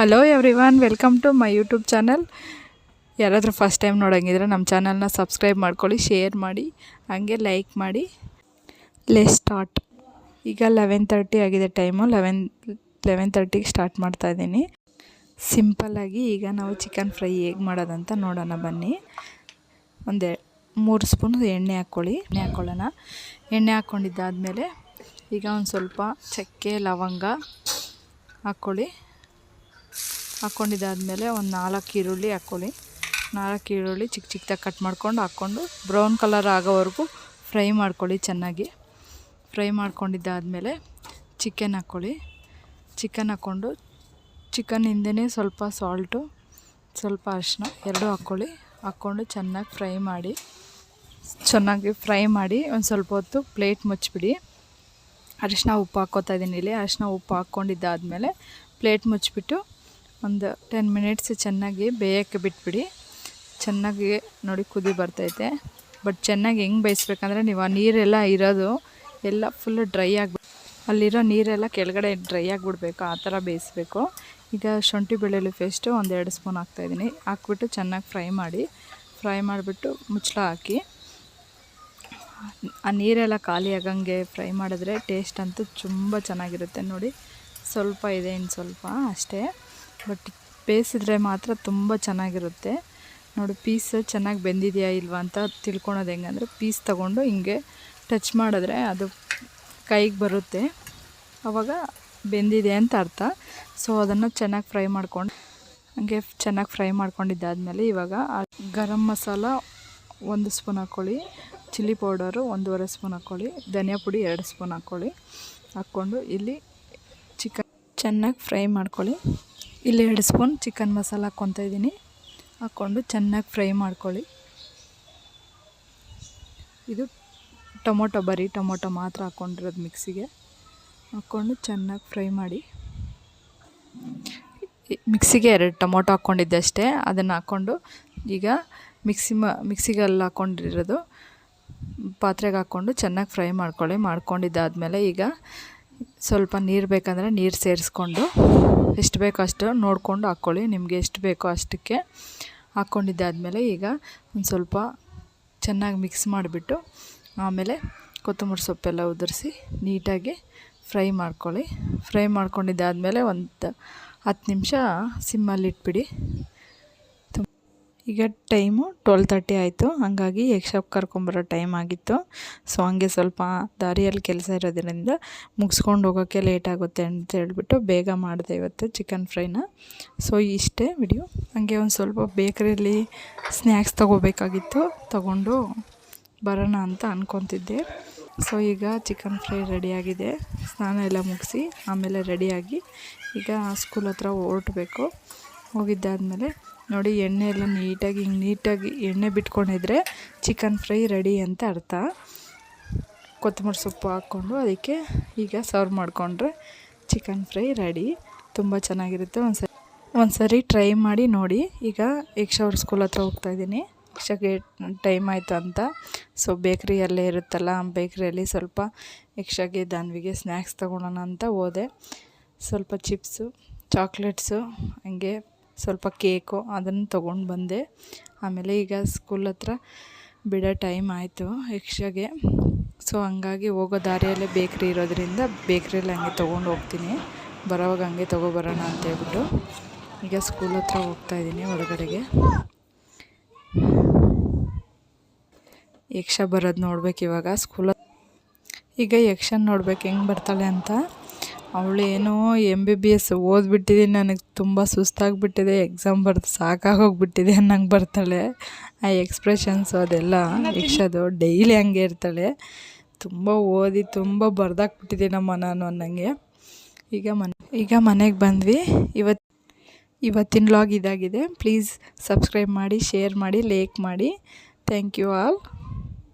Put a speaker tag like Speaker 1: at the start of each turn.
Speaker 1: Hello everyone, welcome to my YouTube channel. ಯಾರಾದರೂ first time ನೋಡೋಂಗಿದ್ರೆ ನಮ್ಮ ಚಾನಲ್ನ ಸಬ್ಸ್ಕ್ರೈಬ್ ಮಾಡ್ಕೊಳ್ಳಿ, ಶೇರ್ ಮಾಡಿ, ಹಾಗೆ ಲೈಕ್ ಮಾಡಿ. Let's start. ಈಗ 11:30 ಆಗಿದೆ ಟೈಮು. 11:30ಗೆ ಸ್ಟಾರ್ಟ್ ಮಾಡ್ತಾಯಿದ್ದೀನಿ. ಸಿಂಪಲ್ಲಾಗಿ ಈಗ ನಾವು ಚಿಕನ್ ಫ್ರೈ ಹೇಗೆ ಮಾಡೋದಂತ ನೋಡೋಣ ಬನ್ನಿ. 3 ಸ್ಪೂನ್ ಎಣ್ಣೆ ಹಾಕ್ಕೊಳ್ಳೋಣ. ಎಣ್ಣೆ ಹಾಕ್ಕೊಂಡಿದ್ದಾದಮೇಲೆ ಈಗ ಒಂದು ಸ್ವಲ್ಪ ಚಕ್ಕೆ ಲವಂಗ ಹಾಕ್ಕೊಂಡಿದ್ದಾದಮೇಲೆ ಒಂದು 4 ಈರುಳ್ಳಿ ಹಾಕ್ಕೊಳ್ಳಿ. 4 ಈರುಳ್ಳಿ ಚಿಕ್ಕ ಚಿಕ್ಕದಾಗಿ ಕಟ್ ಮಾಡ್ಕೊಂಡು ಹಾಕ್ಕೊಂಡು ಬ್ರೌನ್ ಕಲರ್ ಆಗೋವರೆಗೂ ಫ್ರೈ ಮಾಡ್ಕೊಳ್ಳಿ. ಚೆನ್ನಾಗಿ ಫ್ರೈ ಮಾಡ್ಕೊಂಡಿದ್ದಾದಮೇಲೆ ಚಿಕನ್ ಹಾಕ್ಕೊಳ್ಳಿ. ಚಿಕನ್ ಚಿಕನ್ ಹಿಂದೆಯೇ ಸ್ವಲ್ಪ ಸಾಲ್ಟು, ಸ್ವಲ್ಪ ಅರಿಶಿನ ಎರಡೂ ಹಾಕ್ಕೊಂಡು ಚೆನ್ನಾಗಿ ಫ್ರೈ ಮಾಡಿ ಒಂದು ಸ್ವಲ್ಪ ಹೊತ್ತು ಪ್ಲೇಟ್ ಮುಚ್ಚಿಬಿಡಿ. ಅರಿಶಿನ ಉಪ್ಪು ಹಾಕ್ಕೋತಾ ಇದ್ದೀನಿ ಇಲ್ಲಿ. ಅರಿಶಿನ ಉಪ್ಪು ಹಾಕ್ಕೊಂಡಿದ್ದಾದಮೇಲೆ ಪ್ಲೇಟ್ ಮುಚ್ಚಿಬಿಟ್ಟು ಒಂದು 10 ಮಿನಿಟ್ಸ್ ಚೆನ್ನಾಗಿ ಬೇಯೋಕ್ಕೆ ಬಿಟ್ಬಿಡಿ. ಚೆನ್ನಾಗಿ ನೋಡಿ ಕುದಿ ಬರ್ತೈತೆ. ಬಟ್ ಚೆನ್ನಾಗಿ ಹೆಂಗೆ ಬೇಯಿಸ್ಬೇಕಂದ್ರೆ, ನೀವು ಆ ನೀರೆಲ್ಲ ಇರೋದು ಎಲ್ಲ ಫುಲ್ಲು ಡ್ರೈ ಅಲ್ಲಿರೋ ನೀರೆಲ್ಲ ಕೆಳಗಡೆ ಡ್ರೈ ಆಗಿಬಿಡ್ಬೇಕು, ಆ ಥರ ಬೇಯಿಸ್ಬೇಕು. ಈಗ ಶುಂಠಿ ಬೆಳ್ಳುಳ್ಳಿ ಪೇಸ್ಟು 1-2 ಸ್ಪೂನ್ ಹಾಕ್ತಾಯಿದ್ದೀನಿ. ಹಾಕ್ಬಿಟ್ಟು ಚೆನ್ನಾಗಿ ಫ್ರೈ ಮಾಡಿಬಿಟ್ಟು ಮುಚ್ಚಳ ಹಾಕಿ ಆ ನೀರೆಲ್ಲ ಖಾಲಿ ಆಗಂಗೆ ಫ್ರೈ ಮಾಡಿದ್ರೆ ಟೇಸ್ಟ್ ಅಂತೂ ತುಂಬ ಚೆನ್ನಾಗಿರುತ್ತೆ. ನೋಡಿ ಸ್ವಲ್ಪ ಇದೆ, ಇನ್ನು ಸ್ವಲ್ಪ ಅಷ್ಟೇ. ಬಟ್ ಬೇಯಿಸಿದ್ರೆ ಮಾತ್ರ ತುಂಬ ಚೆನ್ನಾಗಿರುತ್ತೆ. ನೋಡಿ ಪೀಸ್ ಚೆನ್ನಾಗಿ ಬೆಂದಿದೆಯಾ ಇಲ್ವಾ ಅಂತ ತಿಳ್ಕೊಳೋದು ಹೆಂಗಂದರೆ, ಪೀಸ್ ತೊಗೊಂಡು ಹಿಂಗೆ ಟಚ್ ಮಾಡಿದ್ರೆ ಅದು ಕೈಗೆ ಬರುತ್ತೆ, ಆವಾಗ ಬೆಂದಿದೆ ಅಂತ ಅರ್ಥ. ಸೊ ಅದನ್ನು ಚೆನ್ನಾಗಿ ಫ್ರೈ ಮಾಡ್ಕೊಂಡಿದ್ದಾದಮೇಲೆ ಇವಾಗ ಗರಂ ಮಸಾಲ 1 ಸ್ಪೂನ್ ಹಾಕ್ಕೊಳ್ಳಿ, ಚಿಲ್ಲಿ ಪೌಡರು 1.5 ಸ್ಪೂನ್ ಹಾಕ್ಕೊಳ್ಳಿ, ಧನಿಯಾ ಪುಡಿ 2 ಸ್ಪೂನ್ ಹಾಕ್ಕೊಂಡು ಇಲ್ಲಿ ಚಿಕನ್ ಚೆನ್ನಾಗಿ ಫ್ರೈ ಮಾಡ್ಕೊಳ್ಳಿ. ಇಲ್ಲಿ 2 ಸ್ಪೂನ್ ಚಿಕನ್ ಮಸಾಲ ಹಾಕ್ಕೊತಾ ಇದ್ದೀನಿ. ಹಾಕ್ಕೊಂಡು ಚೆನ್ನಾಗಿ ಫ್ರೈ ಮಾಡ್ಕೊಳ್ಳಿ. ಇದು ಬರೀ ಟೊಮೊಟೊ ಮಾತ್ರ ಹಾಕ್ಕೊಂಡಿರೋದು ಮಿಕ್ಸಿಗೆ. ಹಾಕ್ಕೊಂಡು ಚೆನ್ನಾಗಿ ಫ್ರೈ ಮಾಡಿ. ಮಿಕ್ಸಿಗೆ 2 ಟೊಮೊಟೊ ಹಾಕ್ಕೊಂಡಿದ್ದೆ ಅಷ್ಟೇ. ಅದನ್ನು ಹಾಕ್ಕೊಂಡು ಈಗ ಮಿಕ್ಸಿಗೆಲ್ಲ ಹಾಕ್ಕೊಂಡಿರೋದು ಪಾತ್ರೆಗೆ ಹಾಕ್ಕೊಂಡು ಚೆನ್ನಾಗಿ ಫ್ರೈ ಮಾಡ್ಕೊಂಡಿದ್ದಾದಮೇಲೆ ಈಗ ಸ್ವಲ್ಪ ನೀರು ಬೇಕಂದರೆ ನೀರು ಸೇರಿಸ್ಕೊಂಡು ಎಷ್ಟು ಬೇಕೋ ಅಷ್ಟು ನೋಡಿಕೊಂಡು ಹಾಕ್ಕೊಳ್ಳಿ. ನಿಮಗೆ ಎಷ್ಟು ಬೇಕೋ ಅಷ್ಟಕ್ಕೆ ಹಾಕ್ಕೊಂಡಿದ್ದಾದಮೇಲೆ ಈಗ ಒಂದು ಸ್ವಲ್ಪ ಚೆನ್ನಾಗಿ ಮಿಕ್ಸ್ ಮಾಡಿಬಿಟ್ಟು ಆಮೇಲೆ ಕೊತ್ತಂಬರಿ ಸೊಪ್ಪೆಲ್ಲ ಉದುರಿಸಿ ನೀಟಾಗಿ ಫ್ರೈ ಮಾಡ್ಕೊಂಡಿದ್ದಾದಮೇಲೆ ಒಂದು 10 ನಿಮಿಷ ಸಿಮ್ಮಲ್ಲಿ ಇಟ್ಬಿಡಿ. ಈಗ ಟೈಮು 12:30 ಆಯಿತು. ಹಾಗಾಗಿ ಎಗ್ ಶಾಪ್ ಕರ್ಕೊಂಬರೋ ಟೈಮ್ ಆಗಿತ್ತು. ಸೊ ಹಂಗೆ ಸ್ವಲ್ಪ ದಾರಿಯಲ್ಲಿ ಕೆಲಸ ಇರೋದ್ರಿಂದ ಮುಗಿಸ್ಕೊಂಡು ಹೋಗೋಕ್ಕೆ ಲೇಟ್ ಆಗುತ್ತೆ ಅಂತ ಹೇಳ್ಬಿಟ್ಟು ಬೇಗ ಮಾಡಿದೆ ಇವತ್ತು ಚಿಕನ್ ಫ್ರೈನ. ಸೊ ಇಷ್ಟೇ ವಿಡಿಯೋ. ಹಾಗೆ ಒಂದು ಸ್ವಲ್ಪ ಬೇಕ್ರಿಯಲ್ಲಿ ಸ್ನ್ಯಾಕ್ಸ್ ತೊಗೋಬೇಕಾಗಿತ್ತು, ತೊಗೊಂಡು ಬರೋಣ ಅಂತ ಅಂದ್ಕೊತಿದ್ದೆ. ಸೊ ಈಗ ಚಿಕನ್ ಫ್ರೈ ರೆಡಿಯಾಗಿದೆ. ಸ್ನಾನ ಎಲ್ಲ ಮುಗಿಸಿ ಆಮೇಲೆ ರೆಡಿಯಾಗಿ ಈಗ ಸ್ಕೂಲ್ ಹತ್ರ ಹೊರಟಬೇಕು. ಹೋಗಿದ್ದಾದಮೇಲೆ ನೋಡಿ ಎಣ್ಣೆ ಎಲ್ಲ ನೀಟಾಗಿ ಎಣ್ಣೆ ಬಿಟ್ಕೊಂಡಿದ್ರೆ ಚಿಕನ್ ಫ್ರೈ ರೆಡಿ ಅಂತ ಅರ್ಥ. ಕೊತ್ತಂಬರಿ ಸೊಪ್ಪು ಹಾಕ್ಕೊಂಡು ಅದಕ್ಕೆ ಈಗ ಸರ್ವ್ ಮಾಡಿಕೊಂಡ್ರೆ ಚಿಕನ್ ಫ್ರೈ ರೆಡಿ. ತುಂಬ ಚೆನ್ನಾಗಿರುತ್ತೆ. ಒಂದ್ಸರಿ ಟ್ರೈ ಮಾಡಿ ನೋಡಿ. ಈಗ ಯಕ್ಷ ಅವ್ರ ಸ್ಕೂಲ್ ಹತ್ರ ಹೋಗ್ತಾಯಿದ್ದೀನಿ. ಯಕ್ಷಗೆ ಟೈಮ್ ಆಯಿತು ಅಂತ. ಸೊ ಬೇಕ್ರಿಯಲ್ಲೇ ಇರುತ್ತಲ್ಲ, ಬೇಕ್ರಿಯಲ್ಲಿ ಸ್ವಲ್ಪ ಯಕ್ಷಗೆ ದಾನ್ವಿಗೆ ಸ್ನ್ಯಾಕ್ಸ್ ತೊಗೊಳೋಣ ಅಂತ ಹೋದೆ. ಸ್ವಲ್ಪ ಚಿಪ್ಸು, ಚಾಕ್ಲೇಟ್ಸು, ಹಂಗೆ ಸ್ವಲ್ಪ ಕೇಕು ಅದನ್ನು ತೊಗೊಂಡು ಬಂದೆ. ಆಮೇಲೆ ಈಗ ಸ್ಕೂಲ್ ಹತ್ರ ಬಿಡೋ ಟೈಮ್ ಆಯಿತು ಯಕ್ಷಗೆ. ಸೊ ಹಂಗಾಗಿ ಹೋಗೋ ದಾರಿಯಲ್ಲೇ ಬೇಕ್ರಿ ಇರೋದ್ರಿಂದ ಬೇಕ್ರಿಯಲ್ಲಿ ಹಂಗೆ ತೊಗೊಂಡು ಹೋಗ್ತೀನಿ. ಬರೋವಾಗ ಹಂಗೆ ತೊಗೊಬರೋಣ ಅಂತೇಳ್ಬಿಟ್ಟು ಈಗ ಸ್ಕೂಲ್ ಹತ್ರ ಹೋಗ್ತಾಯಿದ್ದೀನಿ ಒಳಗಡೆಗೆ. ಯಕ್ಷ ಬರೋದು ನೋಡ್ಬೇಕು ಇವಾಗ ಈಗ ಯಕ್ಷನ್ ನೋಡ್ಬೇಕು ಹೆಂಗೆ ಬರ್ತಾಳೆ ಅಂತ. ಅವಳೇನೋ MBBS ಓದ್ಬಿಟ್ಟಿದ್ದೀನಿ, ನನಗೆ ತುಂಬ ಸುಸ್ತಾಗಿಬಿಟ್ಟಿದೆ, ಎಕ್ಸಾಮ್ ಬರೆದು ಸಾಕಾಗೋಗ್ಬಿಟ್ಟಿದೆ ಅನ್ನಂಗೆ ಬರ್ತಾಳೆ. ಆ ಎಕ್ಸ್ಪ್ರೆಷನ್ಸು ಅದೆಲ್ಲ ಯಕ್ಷದು ಡೈಲಿ ಹಂಗೆ ಇರ್ತಾಳೆ. ತುಂಬ ಓದಿ ತುಂಬ ಬರ್ದಾಕ್ಬಿಟ್ಟಿದ್ದೀನಮ್ಮ ನಾನು ಅನ್ನಂಗೆ. ಈಗ ಮನೆಗೆ ಬಂದ್ವಿ. ಇವತ್ತಿನ ವ್ಲಾಗ್ ಇದಾಗಿದೆ. ಪ್ಲೀಸ್ ಸಬ್ಸ್ಕ್ರೈಬ್ ಮಾಡಿ, ಶೇರ್ ಮಾಡಿ, ಲೈಕ್ ಮಾಡಿ. Thank you all.